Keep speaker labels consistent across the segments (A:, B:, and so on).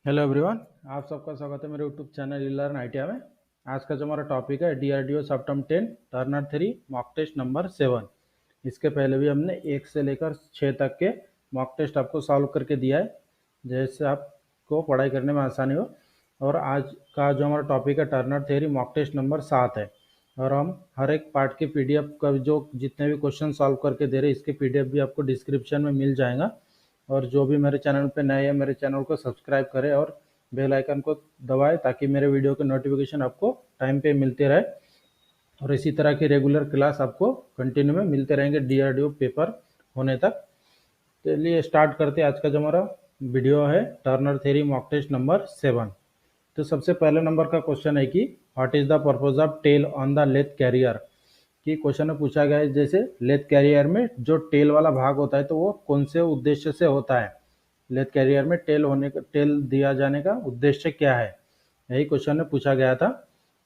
A: Hello everyone, आप सबका स्वागत है मेरे यूट्यूब चैनल लर्न आईटीआई में। आज का जो हमारा टॉपिक है डीआरडीओ सप्टम 10 टर्नर 3 मॉक टेस्ट नंबर 7। इसके पहले भी हमने 1 से लेकर 6 तक के मॉक टेस्ट आपको सॉल्व करके दिया है, जैसे आपको पढ़ाई करने में आसानी हो। और आज का जो हमारा टॉपिक है turner theory mock test number 7 है। और हम हर एक पार्ट के पीडीएफ का जो जितने भी क्वेश्चन सॉल्व करके दे रहे हैं, इसके पीडीएफ भी आपको डिस्क्रिप्शन में मिल जाएगा। और जो भी मेरे चैनल पे नए हैं, मेरे चैनल को सब्सक्राइब करें और बेल आइकन को दबाएं ताकि मेरे वीडियो के नोटिफिकेशन आपको टाइम पे मिलते रहे। और इसी तरह की रेगुलर क्लास आपको कंटिन्यू में मिलते रहेंगे डीआरडीओ पेपर होने तक। चलिए स्टार्ट करते हैं। आज का जो हमारा वीडियो है turner theory mock test number 7। तो सबसे पहले नंबर का क्वेश्चन है कि what is the purpose of tail on the lathe carrier. कि क्वेश्चन में पूछा गया है जैसे लेथ कैरियर में जो टेल वाला भाग होता है तो वो कौन से उद्देश्य से होता है। लेथ कैरियर में टेल दिया जाने का उद्देश्य क्या है, यही क्वेश्चन में पूछा गया था।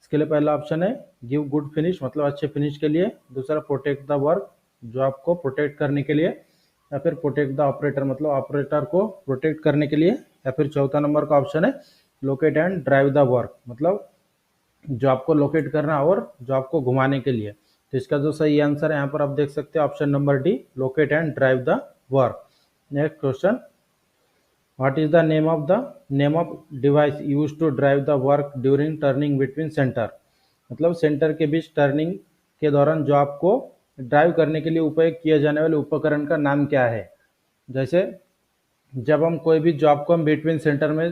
A: इसके लिए पहला ऑप्शन है गिव गुड फिनिश, मतलब अच्छे फिनिश के लिए। दूसरा प्रोटेक्ट द वर्क, जो आपको प्रोटेक्ट करने के लिए। या फिर प्रोटेक्ट द ऑपरेटर, मतलब ऑपरेटर को प्रोटेक्ट करने के लिए। या फिर चौथा नंबर का ऑप्शन है locate and drive the work, मतलब जो आपको लोकेट करना और जो आपको घुमाने के लिए। तो इसका जो सही आंसर है यहाँ पर आप देख सकते हैं option number D, locate and drive the work. Next question, what is the name of device use to drive the work during turning between centre. मतलब सेंटर के बीच टर्निंग के दौरान जो आपको ड्राइव करने के लिए उपयोग किए जाने वाले उपकरण का नाम क्या है। जैसे जब हम कोई भी जॉब को हम बिटवीन सेंटर में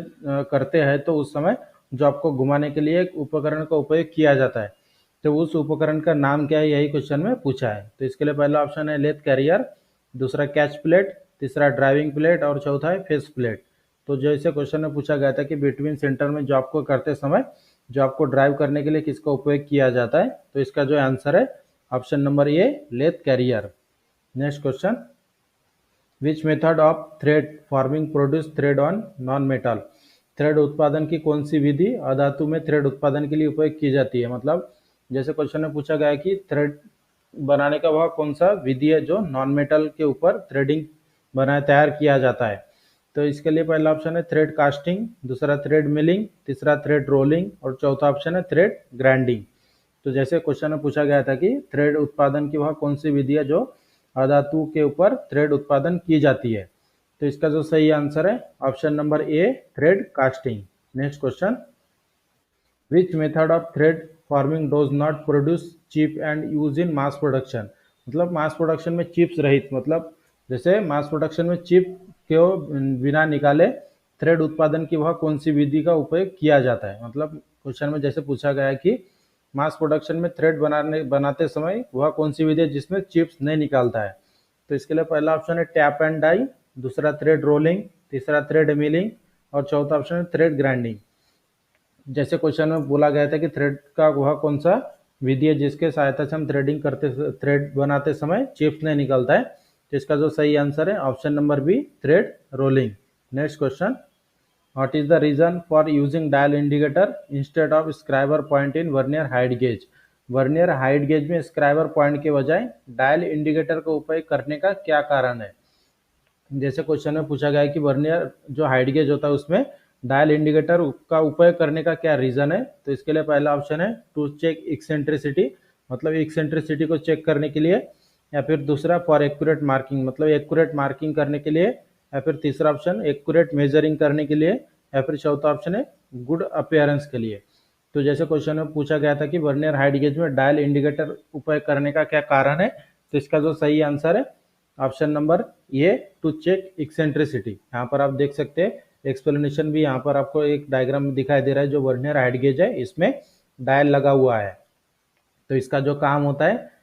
A: करते हैं तो उस समय जॉब को घुमाने के लिए एक उपकरण का उपयोग किया जाता है। तो उस उपकरण का नाम क्या है, यही क्वेश्चन में पूछा है। तो इसके लिए पहला ऑप्शन है लेथ कैरियर, दूसरा कैच प्लेट, तीसरा ड्राइविंग प्लेट और चौथा है फेस प्लेट। तो जैसे क्वेश्चन में पूछा गया था कि बिटवीन सेंटर में जॉब को करते समय जॉब को ड्राइव करने के लिए किसका उपयोग किया जाता है, तो इसका जो आंसर है option number A, lathe carrier. Next question, which method of thread forming produce thread on non metal. Thread उत्पादन की कौन सी विधि अधातु में थ्रेड उत्पादन के लिए उपयोग की जाती है। मतलब जैसे क्वेश्चन में पूछा गया है कि थ्रेड बनाने का वह कौन सा विधि है जो नॉन मेटल के ऊपर थ्रेडिंग बनाए तैयार किया जाता है। तो इसके लिए पहला ऑप्शन है थ्रेड कास्टिंग, दूसरा थ्रेड मिलिंग, तीसरा थ्रेड रोलिंग और चौथा ऑप्शन है थ्रेड ग्राइंडिंग। तो जैसे क्वेश्चन में पूछा गया था कि थ्रेड उत्पादन की वह कौन सी विधि है जो अधातु के ऊपर थ्रेड उत्पादन की जाती है। तो इसका जो सही आंसर है option number A, thread casting. Next question, which method of thread forming dose not produce chip and use in mass production. मतलब मास प्रोडक्शन में चिप्स रहित, मतलब जैसे मास प्रोडक्शन में चिप को बिना निकाले थ्रेड उत्पादन की वह कौन सी विधि का उपयोग किया जाता है। मतलब क्वेश्चन में जैसे पूछा गया है कि मास प्रोडक्शन में थ्रेड बनाते समय वह कौन सी विधि है जिसमें चिप्स नहीं निकालता है। तो इसके लिए पहला ऑप्शन है टैप एंड डाई, दूसरा थ्रेड रोलिंग, तीसरा थ्रेड मिलिंग और चौथा ऑप्शन है थ्रेड ग्राइंडिंग। जैसे क्वेश्चन में बोला गया था कि थ्रेड का वह कौन सा विधि है जिसके सहायता से हम थ्रेड बनाते समय चिप्स नहीं निकलता है। तो इसका जो सही आंसर है option number B, thread rolling. Next question, what is the reason for using dial indicator instead of scriber point in vernier height gauge. Vernier height gauge में स्क्राइबर पॉइंट के बजाय डायल इंडिकेटर का उपयोग करने का क्या कारण है। जैसे क्वेश्चन में पूछा गया है कि वर्नियर जो हाइट गेज होता है उसमें डायल इंडिकेटर का उपयोग करने का क्या रीजन है। तो इसके लिए पहला ऑप्शन है टू चेक एक्सेंट्रिसिटी, मतलब एक्सेंट्रिसिटी को चेक करने के लिए। या फिर दूसरा फॉर एक्यूरेट मार्किंग, मतलब एक्यूरेट मार्किंग करने के लिए। या फिर तीसरा ऑप्शन एक्यूरेट मेजरिंग करने के लिए। या फिर चौथा ऑप्शन है गुड अपियरेंस के लिए। तो जैसे क्वेश्चन में पूछा गया था कि वर्नियर हाइट गेज में डायल इंडिकेटर उपयोग करने का क्या कारण है, तो इसका जो सही आंसर है option number A, to check eccentricity. यहाँ पर आप देख सकते हैं एक्सप्लेनेशन भी यहाँ पर आपको एक डायग्राम में दिखाई दे रहा है। जो वर्नियर हाइट गेज है इसमें डायल लगा हुआ है, तो इसका जो काम होता है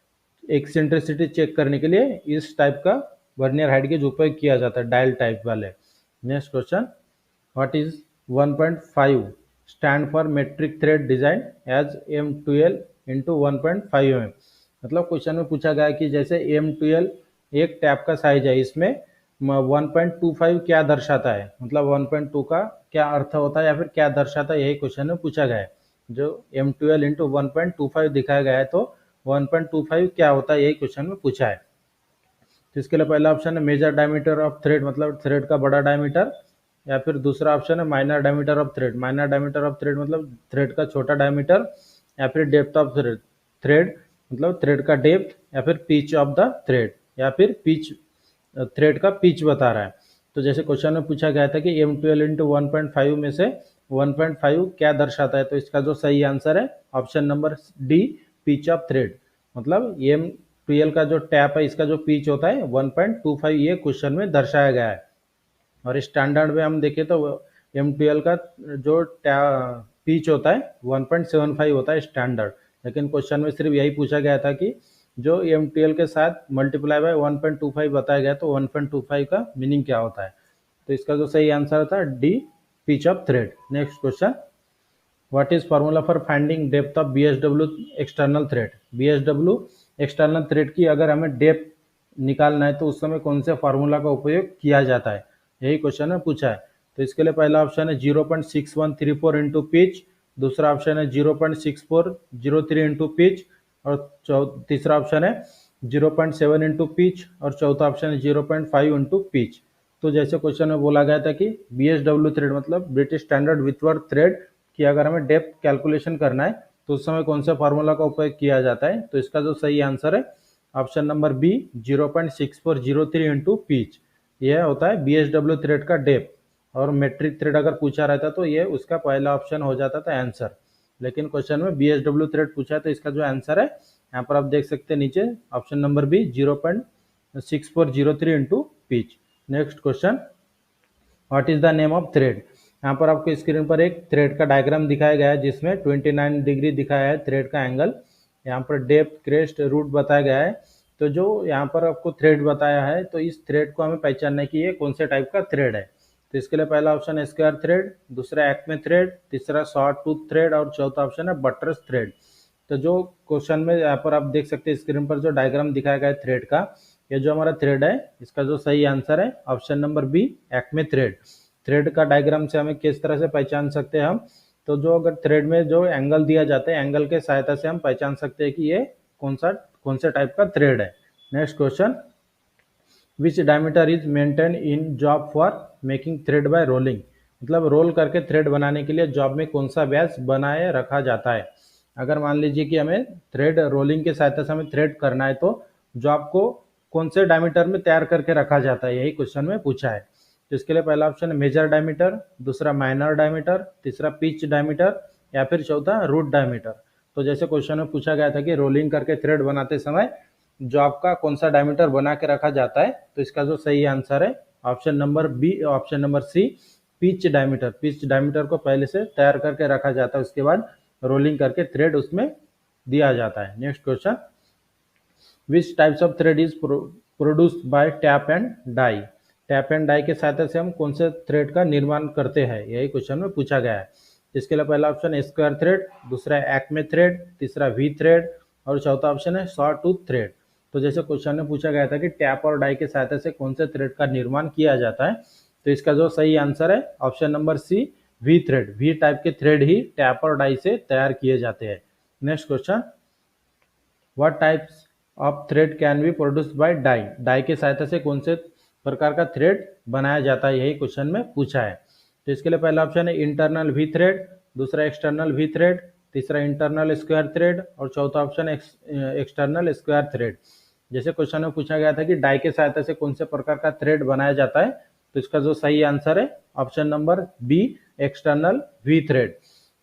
A: एक्सेंट्रिसिटी चेक करने के लिए इस टाइप का वर्नियर हाइट गेज उपयोग किया जाता है, डायल टाइप वाले। Next question, what is 1.5 stand for metric thread design as M12 into 1.5 mm। मतलब क्वेश्चन में पूछा गया कि जैसे M12 एक टैप का साइज है, इसमें 1.25 क्या दर्शाता है, मतलब 1.2 का क्या अर्थ होता है या फिर क्या दर्शाता है, यही क्वेश्चन में पूछा गया है। जो M12 इंटू 1.25 दिखाया गया है तो 1.25 क्या होता है, यही क्वेश्चन में पूछा है। तो इसके लिए पहला ऑप्शन है मेजर डायमीटर ऑफ थ्रेड, मतलब थ्रेड का बड़ा डायमीटर। या फिर दूसरा ऑप्शन है minor diameter of thread. Minor diameter of thread मतलब थ्रेड का छोटा डायमीटर, या फिर डेप्थ ऑफ थ्रेड, थ्रेड मतलब थ्रेड का डेप्थ, या फिर पिच ऑफ द थ्रेड, या फिर पिच, थ्रेड का पिच बता रहा है। तो जैसे क्वेश्चन में पूछा गया था कि M12 इंटू 1.5 में से 1.5 क्या दर्शाता है, तो इसका जो सही आंसर है option number D, pitch of thread. मतलब M12 का जो टैप है इसका जो पिच होता है 1.25, ये क्वेश्चन में दर्शाया गया है। और स्टैंडर्ड में हम देखें तो M12 का जो पिच होता है 1.75 होता है स्टैंडर्ड, लेकिन क्वेश्चन में सिर्फ यही पूछा गया था कि जो M12 के साथ मल्टीप्लाई बाय 1.25 बताया गया, तो 1.25 का मीनिंग क्या होता है। तो इसका जो सही आंसर था D, pitch of thread. Next question, what is formula for finding depth of BSW external thread. BSW external thread की अगर हमें डेप्थ निकालना है तो उस समय कौन से फार्मूला का उपयोग किया जाता है, यही क्वेश्चन में पूछा है। तो इसके लिए पहला ऑप्शन है 0.6134 इंटू पिच, दूसरा ऑप्शन है 0.6403 इंटू पिच, और तीसरा ऑप्शन है 0.7 इंटू पिच, और चौथा ऑप्शन है 0.5 इंटू पिच। तो जैसे क्वेश्चन में बोला गया था कि BSW थ्रेड मतलब ब्रिटिश स्टैंडर्ड विथवर्थ थ्रेड कि अगर हमें डेप्थ कैलकुलेशन करना है तो उस समय कौन सा फार्मूला का उपयोग किया जाता है, तो इसका जो सही आंसर है option number B, 0.6403 into pitch. यह होता है BSW थ्रेड का डेप्थ। और मेट्रिक थ्रेड अगर पूछा रहता तो ये उसका पहला ऑप्शन हो जाता था आंसर, लेकिन क्वेश्चन में BSW थ्रेड पूछा है, तो इसका जो आंसर है यहाँ पर आप देख सकते हैं नीचे option number B, 0.6403 into pitch. Next question, what is the name of thread. यहाँ पर आपको स्क्रीन पर एक थ्रेड का डायग्राम दिखाया गया है जिसमें 29 डिग्री दिखाया है थ्रेड का एंगल। यहाँ पर डेप्थ, क्रेस्ट, रूट बताया गया है। तो जो यहाँ पर आपको थ्रेड बताया है, तो इस थ्रेड को हमें पहचानना है कि ये कौन से टाइप का थ्रेड है। तो इसके लिए पहला ऑप्शन है स्क्वायर थ्रेड, दूसरा एक्मे थ्रेड, तीसरा शॉर्ट टूथ थ्रेड, और चौथा ऑप्शन है बटरस थ्रेड। तो जो क्वेश्चन में यहाँ पर आप देख सकते हैं स्क्रीन पर जो डायग्राम दिखाया गया है थ्रेड का, ये जो हमारा थ्रेड है इसका जो सही आंसर है option number B, acme thread. Thread का डायग्राम से हमें किस तरह से पहचान सकते हैं हम, तो जो अगर थ्रेड में जो एंगल दिया जाता है, एंगल के सहायता से हम पहचान सकते हैं कि ये कौन से टाइप का थ्रेड है। Next question, which diameter is maintain in job for making thread bye rolling. मतलब रोल करके थ्रेड बनाने के लिए जॉब में कौन सा व्यास बनाए रखा जाता है। अगर मान लीजिए कि हमें थ्रेड रोलिंग की सहायता से हमें थ्रेड करना है, तो जॉब को कौन से डायमीटर में तैयार करके रखा जाता है, यही क्वेश्चन में पूछा है। तो इसके लिए पहला ऑप्शन है मेजर डायमीटर, दूसरा माइनर डायमीटर, तीसरा पिच डायमीटर, या फिर चौथा रूट डायमीटर। तो जैसे क्वेश्चन में पूछा गया था कि रोलिंग करके थ्रेड बनाते समय जॉब का कौन सा डायमीटर बना के रखा जाता है, तो इसका जो सही आंसर है option number B, option number C, pitch diameter. Pitch diameter को पहले से तैयार करके रखा जाता है, उसके बाद रोलिंग करके थ्रेड उसमें दिया जाता है। Next question, which types of thread is produced by tap and die. Tap and die के सहायता से हम कौन से थ्रेड का निर्माण करते हैं, यही क्वेश्चन में पूछा गया है। इसके लिए पहला ऑप्शन है स्क्वायर थ्रेड, दूसरा एक्मे थ्रेड, तीसरा वी थ्रेड, और चौथा ऑप्शन है शॉर्ट टूथ थ्रेड। तो जैसे क्वेश्चन में पूछा गया था कि टैप और डाई के सहायता से कौन से थ्रेड का निर्माण किया जाता है, तो इसका जो सही आंसर है option number C, V thread. V type के थ्रेड ही टैप और डाई से तैयार किए जाते हैं। Next question, what types of thread can be produced by die. Die की सहायता से कौन से प्रकार का थ्रेड बनाया जाता है, यही क्वेश्चन में पूछा है। तो इसके लिए पहला ऑप्शन है इंटरनल वी थ्रेड, दूसरा एक्सटर्नल वी थ्रेड, तीसरा इंटरनल स्क्वायर थ्रेड, और चौथा ऑप्शन एक्सटर्नल स्क्वायर थ्रेड। जैसे क्वेश्चन में पूछा गया था कि डाई के सहायता से कौन से प्रकार का थ्रेड बनाया जाता है, तो इसका जो सही आंसर है option number B, external V thread.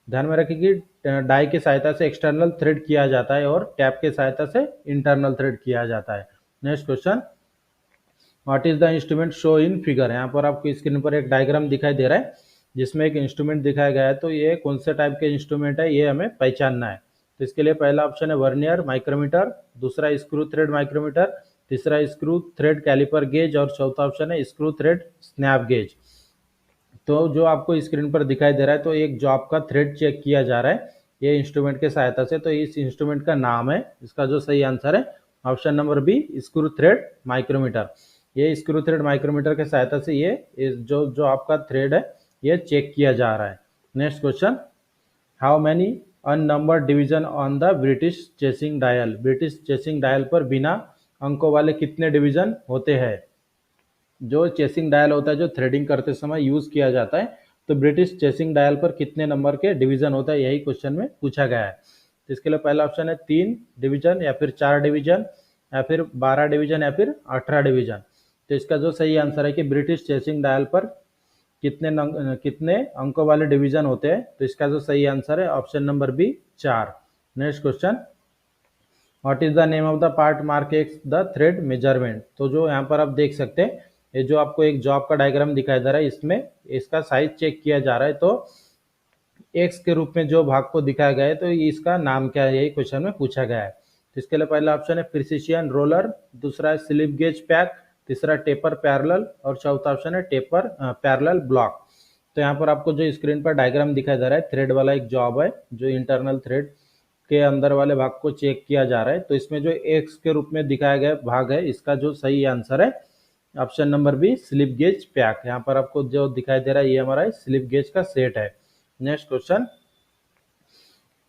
A: ध्यान में रखिए कि डाई की सहायता से एक्सटर्नल थ्रेड किया जाता है और टैप की सहायता से इंटरनल थ्रेड किया जाता है। Next question, what is the instrument show in figure. यहाँ पर आपको स्क्रीन पर एक डायग्राम दिखाई दे रहा है जिसमें एक इंस्ट्रूमेंट दिखाया गया है, तो ये कौन से टाइप के इंस्ट्रूमेंट है ये हमें पहचानना है। तो इसके लिए पहला ऑप्शन है वर्नियर माइक्रोमीटर, दूसरा स्क्रू थ्रेड माइक्रोमीटर, तीसरा स्क्रू थ्रेड कैलिपर गेज, और चौथा ऑप्शन है स्क्रू थ्रेड स्नैप गेज। तो जो आपको स्क्रीन पर दिखाई दे रहा है, तो एक जॉब का थ्रेड चेक किया जा रहा है ये इंस्ट्रूमेंट के सहायता से। तो इस इंस्ट्रूमेंट का नाम है, इसका जो सही आंसर है option number B, screw thread micrometer. ये स्क्रू थ्रेड माइक्रोमीटर के सहायता से ये जो आपका थ्रेड है ये चेक किया जा रहा है। Next question, how many unnumbered division on the British chasing dial. British chasing dial पर बिना अंकों वाले कितने डिवीजन होते हैं। जो चेसिंग डायल होता है जो थ्रेडिंग करते समय यूज किया जाता है, तो ब्रिटिश चेसिंग डायल पर कितने नंबर के डिवीजन होता है, यही क्वेश्चन में पूछा गया है। तो इसके लिए पहला ऑप्शन है 3 डिवीजन या फिर 4 डिवीजन या फिर 12 डिवीजन या फिर 18 डिवीजन। तो इसका जो सही आंसर है कि ब्रिटिश चेसिंग डायल पर कितने अंकों वाले डिवीजन होते हैं, तो इसका जो सही आंसर है option number B 4। Next question, what is the name of the part mark X the thread measurement. तो जो यहाँ पर आप देख सकते हैं, ये जो आपको एक जॉब का डायग्राम दिखाई दे रहा है, इसमें इसका साइज चेक किया जा रहा है, तो एक्स के रूप में जो भाग को दिखाया गया है तो इसका नाम क्या है, यही क्वेश्चन में पूछा गया है। तो इसके लिए पहला ऑप्शन है प्रिसिशन रोलर, दूसरा है स्लिप गेज पैक, तीसरा टेपर पैरेलल और चौथा ऑप्शन है टेपर पैरेलल ब्लॉक। तो यहाँ पर आपको जो स्क्रीन पर डायग्राम दिखाई दे रहा है, थ्रेड वाला एक जॉब है जो इंटरनल थ्रेड के अंदर वाले भाग को चेक किया जा रहा है। तो इसमें जो एक्स के रूप में दिखाया गया भाग है, इसका जो सही आंसर है option number B slip gauge pack. यहाँ पर आपको जो दिखाई दे रहा है ये हमारा स्लिप गेज का सेट है। Next question,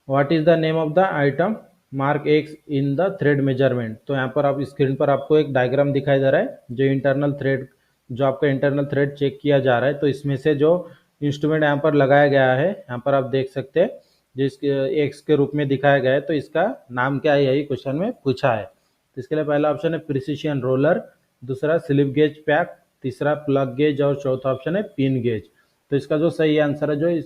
A: what is the name of the item mark x in the thread measurement. तो यहाँ पर आप स्क्रीन पर आपको एक डायग्राम दिखाई दे रहा है, जो इंटरनल थ्रेड जो आपका इंटरनल थ्रेड चेक किया जा रहा है, तो इसमें से जो इंस्ट्रूमेंट यहाँ पर लगाया गया है, यहाँ पर आप देख सकते हैं जिसके एक्स के रूप में दिखाया गया है, तो इसका नाम क्या है, यही क्वेश्चन में पूछा है। तो इसके लिए पहला ऑप्शन है प्रिसिशन रोलर, दूसरा स्लिप गेज पैक, तीसरा प्लग गेज और चौथा ऑप्शन है पिन गेज। तो इसका जो सही आंसर है जो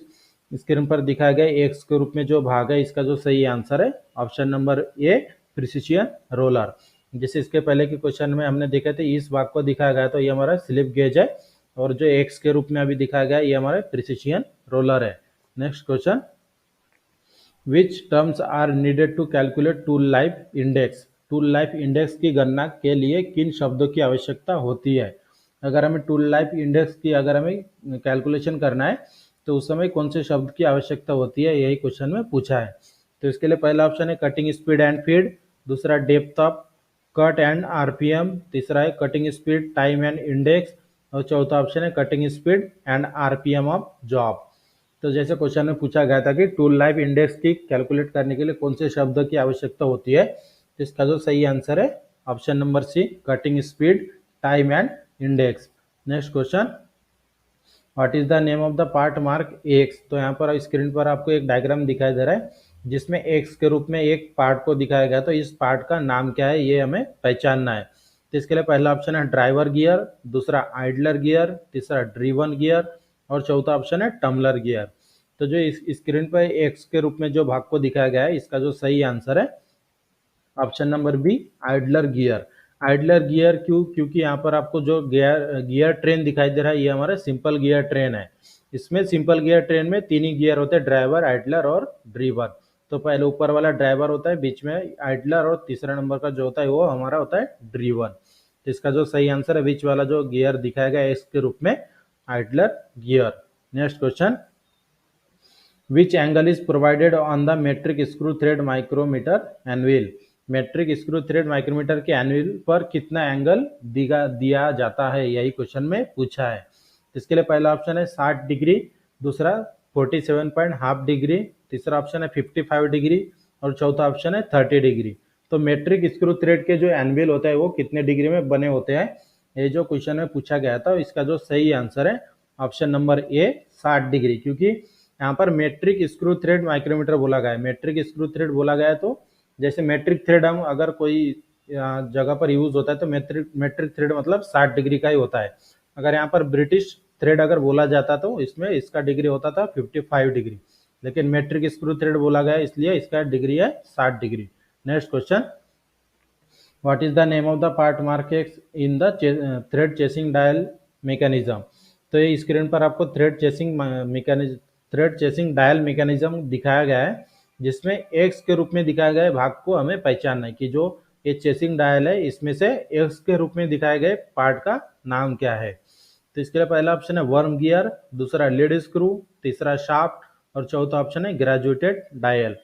A: स्क्रीन पर दिखाया गया एक्स के रूप में जो भाग है, इसका जो सही आंसर है ऑप्शन नंबर ए प्रिसिशन रोलर। जैसे इसके पहले के क्वेश्चन में हमने देखा था इस भाग को दिखाया गया तो ये हमारा स्लिप गेज है, और जो एक्स के रूप में अभी दिखाया गया ये हमारा प्रिसिशन रोलर है। Next question, which terms are needed to calculate tool life index. Tool life index की गणना के लिए किन शब्दों की आवश्यकता होती है। अगर हमें टूल लाइफ इंडेक्स की अगर हमें कैलकुलेशन करना है तो उस समय कौन से शब्द की आवश्यकता होती है, यही क्वेश्चन में पूछा है। तो इसके लिए पहला ऑप्शन है कटिंग स्पीड एंड फीड, दूसरा depth of cut and RPM, तीसरा है cutting speed time and index और चौथा ऑप्शन है cutting speed and RPM of job. तो जैसे क्वेश्चन में पूछा गया था कि टूल लाइफ इंडेक्स की कैलकुलेट करने के लिए कौन से शब्द की आवश्यकता होती है, तो इसका जो सही आंसर है option number C cutting speed time and index. Next question, what is the name of the part mark X. तो यहाँ पर स्क्रीन पर आपको एक डायग्राम दिखाई दे रहा है जिसमें एक्स के रूप में एक पार्ट को दिखाया गया, तो इस पार्ट का नाम क्या है ये हमें पहचानना है। तो इसके लिए पहला ऑप्शन है ड्राइवर गियर, दूसरा आइडलर गियर, तीसरा ड्रीवन गियर और चौथा ऑप्शन है टम्बलर गियर। तो जो इस स्क्रीन पर एक्स के रूप में जो भाग को दिखाया गया है, इसका जो सही आंसर है option number B idler gear. Idler gear क्यों, क्योंकि यहाँ पर आपको जो गियर ट्रेन दिखाई दे रहा है ये हमारा सिंपल गियर ट्रेन है। इसमें सिंपल गियर ट्रेन में 3 ही गियर होते हैं, ड्राइवर आइडलर और ड्रीवर। तो पहले ऊपर वाला ड्राइवर होता है, बीच में आइडलर और तीसरा नंबर का जो होता है वो हमारा होता है ड्रीवर। तो इसका जो सही आंसर है बीच वाला जो गियर दिखाया गया है इसके रूप में idler gear. Next question, which angle is provided on the metric screw thread micrometer anvil. Metric screw thread micrometer के एनविल पर कितना एंगल दिया जाता है, यही क्वेश्चन में पूछा है। इसके लिए पहला ऑप्शन है 60 डिग्री, दूसरा 47.5 डिग्री, तीसरा ऑप्शन है 55 डिग्री और चौथा ऑप्शन है 30 डिग्री। तो मेट्रिक स्क्रू थ्रेड के जो एनविल होता है वो कितने डिग्री में बने होते हैं, ये जो क्वेश्चन में पूछा गया था, इसका जो सही आंसर है ऑप्शन नंबर ए 60 डिग्री। क्योंकि यहाँ पर मेट्रिक स्क्रू थ्रेड माइक्रोमीटर बोला गया है, मेट्रिक स्क्रू थ्रेड बोला गया है, तो जैसे मेट्रिक थ्रेड हम अगर कोई जगह पर यूज होता है तो मेट्रिक थ्रेड मतलब 60 डिग्री का ही होता है। अगर यहाँ पर ब्रिटिश थ्रेड अगर बोला जाता तो इसमें इसका डिग्री होता था 55 डिग्री, लेकिन मेट्रिक स्क्रू थ्रेड बोला गया इसलिए इसका डिग्री है 60 degree. Next question, what is the name of the part mark x in the thread chasing dial mechanism. तो ये स्क्रीन पर आपको थ्रेड चेसिंग डायल मैकेनिज्म दिखाया गया है, जिसमें एक्स के रूप में दिखाए गए भाग को हमें पहचानना है कि जो ये चेसिंग डायल है इसमें से एक्स के रूप में दिखाए गए पार्ट का नाम क्या है। तो इसके लिए पहला ऑप्शन है वर्म गियर, दूसरा लीड स्क्रू, तीसरा शाफ्ट और चौथा ऑप्शन है ग्रेजुएटेड डायल।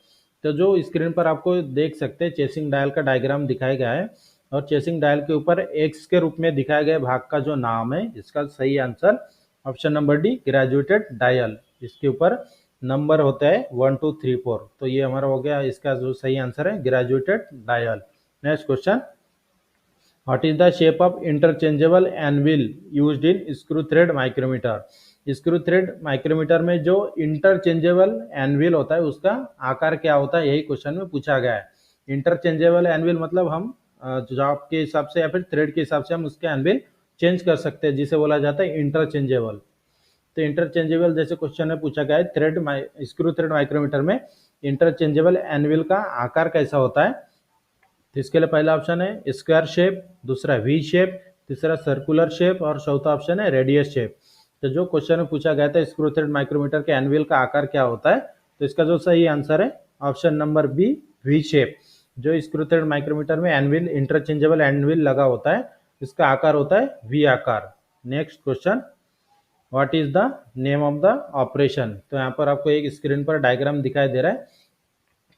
A: तो जो स्क्रीन पर आपको देख सकते हैं चेसिंग डायल का डायग्राम दिखाया गया है, और चेसिंग डायल के ऊपर एक्स के रूप में दिखाए गए भाग का जो नाम है, इसका सही answer option number D graduated dial. इसके ऊपर नंबर होता है 1 2 3 4, तो ये हमारा हो गया, इसका जो सही आंसर है graduated dial. Next question, what is the shape of interchangeable anvil used in screw thread micrometer. Screw thread micrometer में जो इंटरचेंजेबल एनविल होता है उसका आकार क्या होता है, यही क्वेश्चन में पूछा गया है। इंटरचेंजेबल एनविल मतलब हम जॉब के हिसाब से या फिर थ्रेड के हिसाब से हम उसके एनविल चेंज कर सकते हैं, जिसे बोला जाता है इंटरचेंजेबल। तो इंटरचेंजेबल जैसे क्वेश्चन में पूछा गया है स्क्रू थ्रेड माइक्रोमीटर में इंटरचेंजेबल एनविल का आकार कैसा होता है। तो इसके लिए पहला ऑप्शन है स्क्वायर शेप, दूसरा वी शेप, तीसरा सर्कुलर शेप और चौथा ऑप्शन है रेडियस शेप। तो जो क्वेश्चन में पूछा गया था स्क्रू थ्रेड माइक्रोमीटर के एनविल का आकार क्या होता है, तो इसका जो सही आंसर है option number B, V shape. जो स्क्रू थ्रेड माइक्रोमीटर में एनविल इंटरचेंजेबल एनविल लगा होता है इसका आकार होता है वी आकार। Next question, what is the name of the operation. तो यहाँ पर आपको एक स्क्रीन पर डायग्राम दिखाई दे रहा है,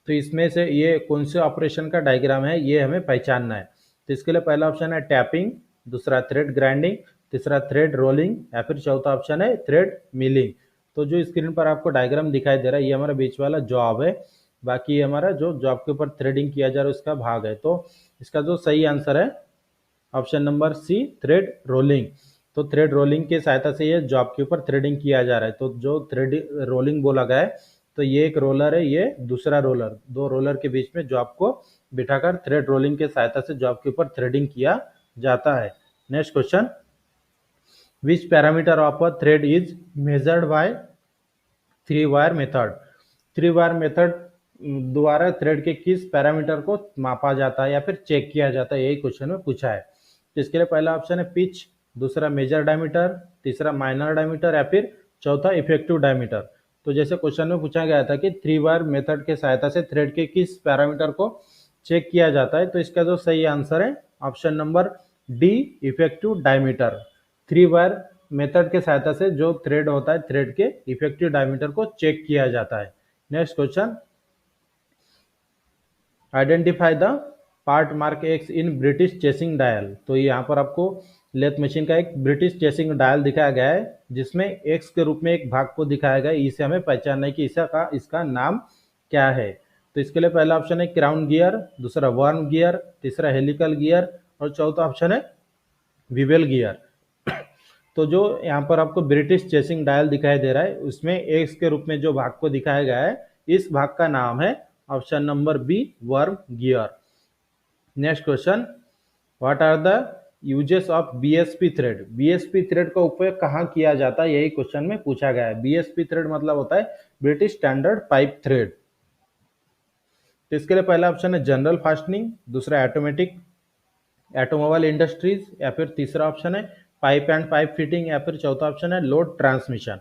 A: तो इसमें से ये कौन से ऑपरेशन का डायग्राम है ये हमें पहचानना है। तो इसके लिए पहला ऑप्शन है टैपिंग, दूसरा थ्रेड ग्राइंडिंग, तीसरा थ्रेड रोलिंग या फिर चौथा ऑप्शन है थ्रेड मिलिंग। तो जो स्क्रीन पर आपको डायग्राम दिखाई दे रहा है ये हमारा बीच वाला जॉब है, बाकी ये हमारा जो जॉब के ऊपर थ्रेडिंग किया जा रहा है उसका भाग है। तो इसका जो सही आंसर है option number C, thread rolling. तो थ्रेड रोलिंग की सहायता से ये जॉब के ऊपर थ्रेडिंग किया जा रहा है। तो जो थ्रेड रोलिंग बोला गया है तो ये एक रोलर है, ये दूसरा रोलर, दो रोलर के बीच में जॉब को बिठाकर थ्रेड रोलिंग के सहायता से जॉब के ऊपर थ्रेडिंग किया जाता है। Next question, which parameter of a thread is measured by three wire method. Three wire method द्वारा थ्रेड के किस पैरामीटर को मापा जाता है या फिर चेक किया जाता है, यही क्वेश्चन में पूछा है। तो इसके लिए पहला ऑप्शन है पिच, दूसरा मेजर डायमीटर, तीसरा माइनर डायमीटर या फिर चौथा इफेक्टिव डायमीटर। तो जैसे क्वेश्चन में पूछा गया था कि थ्री वायर मेथड के सहायता से थ्रेड के किस पैरामीटर को चेक किया जाता है, तो इसका जो सही आंसर है option number D, effective diameter. Three wire method के सहायता से जो थ्रेड होता है थ्रेड के इफेक्टिव डायमीटर को चेक किया जाता है। Next question, identify the part mark x in British chasing dial. तो यहाँ पर आपको लेथ मशीन का एक ब्रिटिश चेसिंग डायल दिखाया गया है जिसमें एक्स के रूप में एक भाग को दिखाया गया है, इसे हमें पहचानना है कि इसका नाम क्या है। तो इसके लिए पहला ऑप्शन है क्राउन गियर, दूसरा वर्म गियर, तीसरा हेलिकल गियर और चौथा ऑप्शन है विवेल गियर। तो जो यहाँ पर आपको ब्रिटिश चेसिंग डायल दिखाई दे रहा है उसमें एक्स के रूप में जो भाग को दिखाया गया है इस भाग का नाम है option number B, worm gear. Next question, what are the uses of BSP thread. BSP thread का उपयोग कहाँ किया जाता है, यही क्वेश्चन में पूछा गया है। बीएसपी थ्रेड मतलब होता है ब्रिटिश स्टैंडर्ड पाइप थ्रेड। तो इसके लिए पहला ऑप्शन है जनरल फास्टनिंग, दूसरा ऑटोमेटिक ऑटोमोबाइल इंडस्ट्रीज या फिर तीसरा ऑप्शन है पाइप एंड पाइप फिटिंग या फिर चौथा ऑप्शन है लोड ट्रांसमिशन।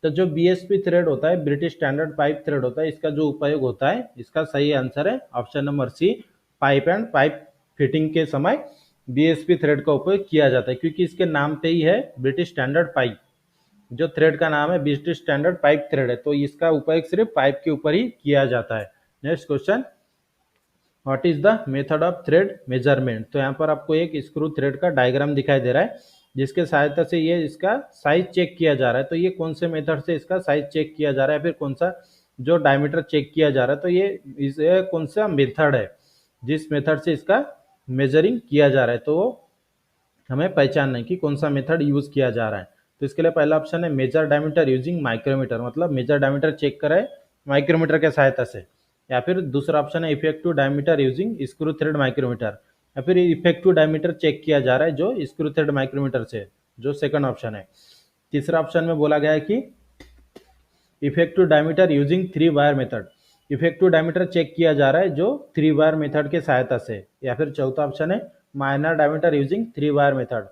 A: तो जो बीएसपी थ्रेड होता है ब्रिटिश स्टैंडर्ड पाइप थ्रेड होता है, इसका जो उपयोग होता है इसका सही आंसर है option number C, pipe and pipe fitting के समय बीएसपी थ्रेड का उपयोग किया जाता है, क्योंकि इसके नाम पे ही है ब्रिटिश स्टैंडर्ड पाइप। जो थ्रेड का नाम है ब्रिटिश स्टैंडर्ड पाइप थ्रेड है, तो इसका उपयोग सिर्फ पाइप के ऊपर ही किया जाता है। Next question, what is the method of thread measurement. तो यहाँ पर आपको एक स्क्रू थ्रेड का डायग्राम दिखाई दे रहा है जिसके सहायता से ये इसका साइज चेक किया जा रहा है। तो ये कौन से मेथड से इसका साइज चेक किया जा रहा है, फिर कौन सा जो डायमीटर चेक किया जा रहा है, तो ये कौन सा मेथड है जिस मेथड से इसका मेजरिंग किया जा रहा है, तो हमें पहचानना है कि कौन सा मेथड यूज किया जा रहा है। तो इसके लिए पहला ऑप्शन है मेजर डायमीटर यूजिंग माइक्रोमीटर, मतलब मेजर डायमीटर चेक कराए माइक्रोमीटर के सहायता से, या फिर दूसरा ऑप्शन है effective diameter using screw thread micrometer, या फिर इफेक्टिव डायमीटर चेक किया जा रहा है जो स्क्रू थ्रेड माइक्रोमीटर से, जो सेकंड ऑप्शन है। तीसरा ऑप्शन में बोला गया है कि effective diameter using three wire method, effective diameter check किया जा रहा है जो थ्री वायर मेथड के सहायता से, या फिर चौथा ऑप्शन है minor diameter using three wire method,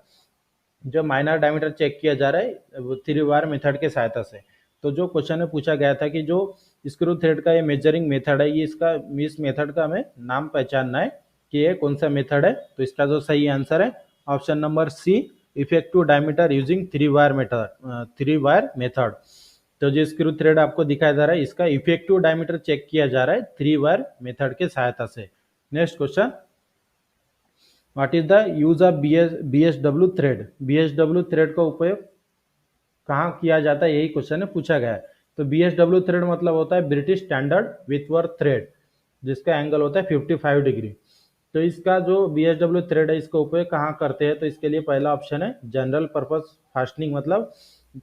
A: जो माइनर डायमीटर चेक किया जा रहा है थ्री वायर मेथड के सहायता से। तो जो क्वेश्चन में पूछा गया था कि जो स्क्रू थ्रेड का ये मेजरिंग मेथड है, ये इस मेथड का हमें नाम पहचानना है कि ये कौन सा मेथड है। तो इसका जो सही आंसर है option number C, effective diameter using three wire method. तो जो स्क्रू थ्रेड आपको दिखाया जा रहा है इसका इफेक्टिव डायमीटर चेक किया जा रहा है थ्री वायर मेथड के सहायता से। Next question, what is the use of BSW thread. BSW thread का उपयोग कहाँ किया जाता है, यही क्वेश्चन में पूछा गया है। तो बीएसडब्ल्यू थ्रेड मतलब होता है ब्रिटिश स्टैंडर्ड विथवर्थ थ्रेड, जिसका एंगल होता है 55 डिग्री। तो इसका जो BSW थ्रेड है इसका उपयोग कहाँ करते हैं, तो इसके लिए पहला ऑप्शन है जनरल पर्पस फास्टनिंग, मतलब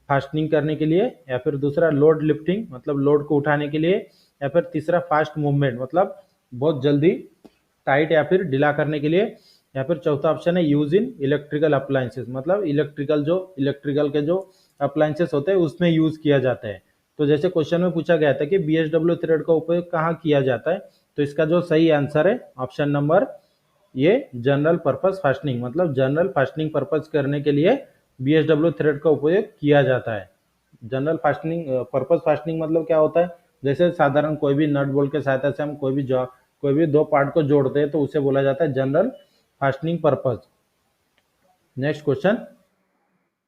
A: फास्टनिंग करने के लिए, या फिर दूसरा लोड लिफ्टिंग मतलब लोड को उठाने के लिए, या फिर तीसरा फास्ट मूवमेंट मतलब बहुत जल्दी टाइट या फिर ढीला करने के लिए, या फिर चौथा ऑप्शन है यूज इन इलेक्ट्रिकल अप्लायंसेस मतलब इलेक्ट्रिकल के जो अप्लायंसेस होते हैं उसमें यूज किया जाता है। तो जैसे क्वेश्चन में पूछा गया था कि BSW थ्रेड का उपयोग कहाँ किया जाता है, तो इसका जो सही आंसर है ऑप्शन नंबर ये जनरल पर्पस फास्टनिंग मतलब जनरल फास्टनिंग पर्पस करने के लिए BSW थ्रेड का उपयोग किया जाता है। जनरल फास्टनिंग पर्पस फास्टनिंग मतलब क्या होता है, जैसे साधारण कोई भी नट बोल्ट के सहायता से हम कोई भी दो पार्ट को जोड़ते हैं तो उसे बोला जाता है general fastening purpose. Next question,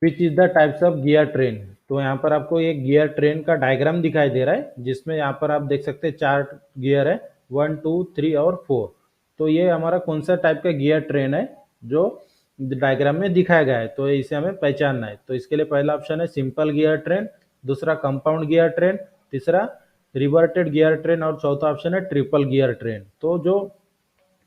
A: which is the types of gear train. तो यहाँ पर आपको एक गियर ट्रेन का डायग्राम दिखाई दे रहा है जिसमें यहाँ पर आप देख सकते हैं 4 गियर है, 1 2 3 और 4। तो ये हमारा कौन सा टाइप का गियर ट्रेन है जो डायग्राम में दिखाया गया है, तो इसे हमें पहचानना है। तो इसके लिए पहला ऑप्शन है सिंपल गियर ट्रेन, दूसरा कंपाउंड गियर ट्रेन, तीसरा रिवर्टेड गियर ट्रेन और चौथा ऑप्शन है ट्रिपल गियर ट्रेन। तो जो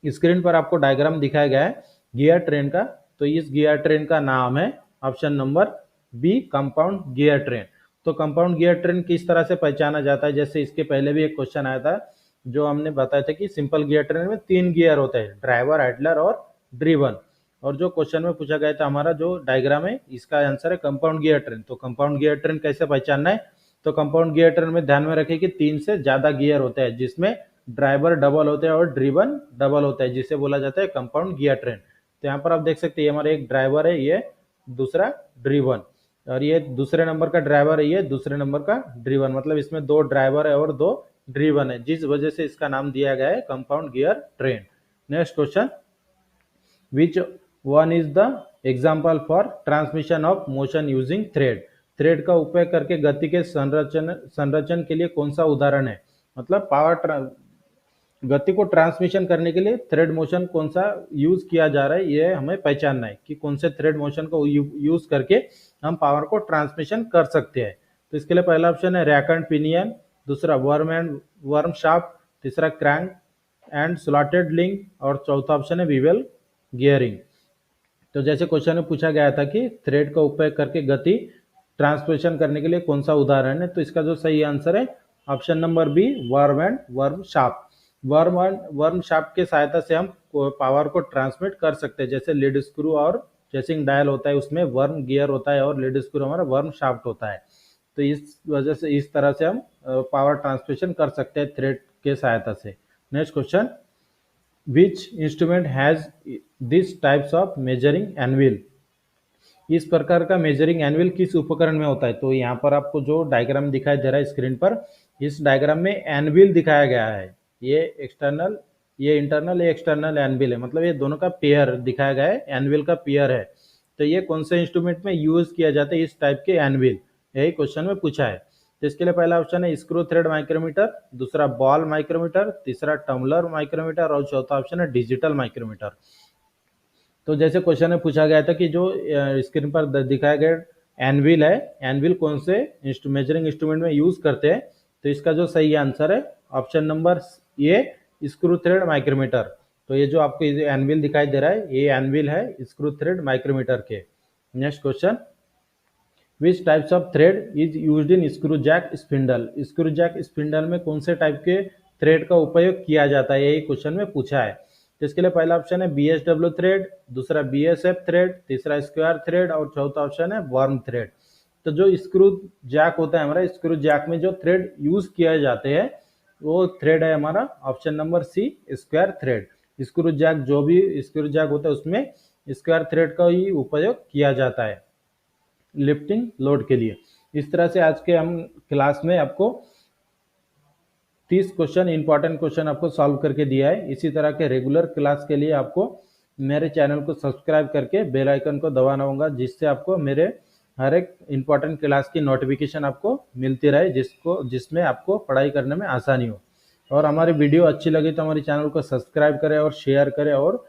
A: स्क्रीन पर आपको डायग्राम दिखाया गया है गियर ट्रेन का, तो इस गियर ट्रेन का नाम है option number B compound gear train. तो कंपाउंड गियर ट्रेन किस तरह से पहचाना जाता है, जैसे इसके पहले भी एक क्वेश्चन आया था जो हमने बताया था कि सिंपल गियर ट्रेन में 3 गियर होते हैं, ड्राइवर, आइडलर और ड्रिवन। और जो क्वेश्चन में पूछा गया था हमारा जो डायग्राम है इसका आंसर है कंपाउंड गियर ट्रेन। तो कंपाउंड गियर ट्रेन कैसे पहचानना है, तो कंपाउंड गियर ट्रेन में ध्यान में रखें कि 3 से ज्यादा गियर होते हैं जिसमें ड्राइवर डबल होते हैं और ड्रिवन डबल होता है जिसे बोला जाता है कंपाउंड गियर ट्रेन। तो यहाँ पर आप देख सकते हैं हमारा एक ड्राइवर है, ये दूसरा ड्रिवन, और ये दूसरे नंबर का ड्राइवर है, ये दूसरे नंबर का ड्रिवन, मतलब इसमें 2 ड्राइवर है और 2 ड्रिवन है, जिस वजह से इसका नाम दिया गया है compound gear train. Next question, which one is the example for transmission of motion using thread. Thread का उपयोग करके गति के संरचन के लिए कौन सा उदाहरण है, मतलब गति को ट्रांसमिशन करने के लिए थ्रेड मोशन कौन सा यूज किया जा रहा है, ये हमें पहचानना है कि कौन से थ्रेड मोशन को यूज करके हम पावर को ट्रांसमिशन कर सकते हैं। तो इसके लिए पहला ऑप्शन है रैक एंड पिनियन, दूसरा वर्म शाफ्ट, तीसरा क्रैंक एंड स्लॉटेड लिंक और चौथा ऑप्शन है विवेल गियरिंग। तो जैसे क्वेश्चन में पूछा गया था कि थ्रेड का उपयोग करके गति ट्रांसमिशन करने के लिए कौन सा उदाहरण है, तो इसका जो सही आंसर है option number B worm and worm shaft. Worm shaft के सहायता से हम पावर को ट्रांसमिट कर सकते हैं, जैसे लीड स्क्रू और चेसिंग डायल होता है उसमें वर्म गियर होता है और लीड स्क्रू हमारा वर्म शाफ्ट होता है। तो इस वजह से इस तरह से हम पावर ट्रांसमिशन कर सकते हैं थ्रेड के सहायता से। Next question, which instrument has this types of measuring anvil. इस प्रकार का मेजरिंग एनविल किस उपकरण में होता है, तो यहाँ पर आपको जो डायग्राम दिखाई दे रहा है स्क्रीन पर, इस डायग्राम में एनविल दिखाया गया है, ये एक्सटर्नल ये इंटरनल ये एक्सटर्नल एनविल है, मतलब ये दोनों का पेयर दिखाया गया है, एनविल का पेयर है। तो ये कौन से इंस्ट्रूमेंट में यूज किया जाता है इस टाइप के एनविल, यही क्वेश्चन में पूछा है। तो इसके लिए पहला ऑप्शन है स्क्रू थ्रेड माइक्रोमीटर, दूसरा बॉल माइक्रोमीटर, तीसरा टम्बलर माइक्रोमीटर और चौथा ऑप्शन है डिजिटल माइक्रोमीटर। तो जैसे क्वेश्चन में पूछा गया था कि जो स्क्रीन पर दिखाया गया एनविल है, एनविल कौन से मेजरिंग इंस्ट्रूमेंट में यूज करते हैं, तो इसका जो सही आंसर है option number A screw thread micrometer. तो ये जो आपको एनविल दिखाई दे रहा है ये एनविल है स्क्रू थ्रेड माइक्रोमीटर के। Next question, which types of thread is used in screw jack spindle. Screw jack spindle में कौन से टाइप के थ्रेड का उपयोग किया जाता है, यही क्वेश्चन में पूछा है। तो इसके लिए पहला ऑप्शन है BSW थ्रेड, दूसरा BSF थ्रेड, तीसरा स्क्वायर थ्रेड और चौथा ऑप्शन है वर्म थ्रेड। तो जो स्क्रू जैक होता है हमारा, स्क्रू जैक में जो थ्रेड यूज किए जाते हैं वो थ्रेड है हमारा option number C square thread. Screw jack जो भी स्क्रू जैक होता है उसमें स्क्वायर थ्रेड का ही उपयोग किया जाता है लिफ्टिंग लोड के लिए। इस तरह से आज के हम क्लास में आपको 30 क्वेश्चन इंपॉर्टेंट क्वेश्चन आपको सॉल्व करके दिया है। इसी तरह के रेगुलर क्लास के लिए आपको मेरे चैनल को सब्सक्राइब करके बेल आइकन को दबाना होगा, जिससे आपको मेरे हर एक इंपॉर्टेंट क्लास की नोटिफिकेशन आपको मिलती रहे, जिसमें आपको पढ़ाई करने में आसानी हो। और हमारी वीडियो अच्छी लगी तो हमारे चैनल को सब्सक्राइब करें और शेयर करें और